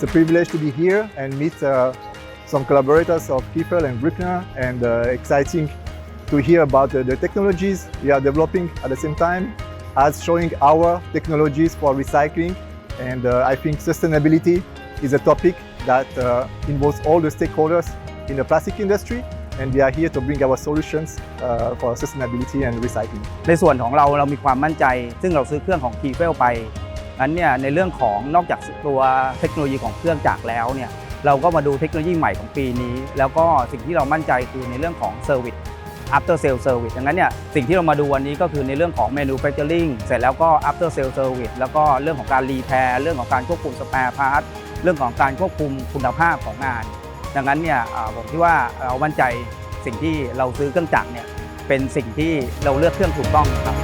a privilege to be here and meet some collaborators of Kiefel and Brueckner, and exciting to hear about the technologies we are developing at the same time as showing our technologies for recycling. And I think sustainability is a topic that involves all the stakeholders in the plastic industry, and we are here to bring our solutions for sustainability and recycling. ในส่วนของเรามีความมั่นใจซึ่งเราซื้อเครื่องของ Kiefel ไปงั้นเนี่ยในเรื่องของนอกจากตัวเทคโนโลยีของเครื่องจักรแล้วเนี่ยเราก็มาดูเทคโนโลยีใหม่ของปีนี้แล้วก็สิ่งที่เรามั่นใจคือในเรื่องของ Service After Sale Service ดังนั้นเนี่ยสิ่งที่เรามาดูวันนี้ก็คือในเรื่องของ Manufacturing เสร็จแล้วก็ After Sale Service แล้วก็เรื่องของการ Repair เรื่องของการควบคุม Spare Part เรื่องของการควบคุมคุณภาพของงานดังนั้นเนี่ยผมคิดว่าเรามั่นใจสิ่งที่เราซื้อเครื่องจักรเนี่ยเป็นสิ่งที่เราเลือกเครื่องถูกต้องครับ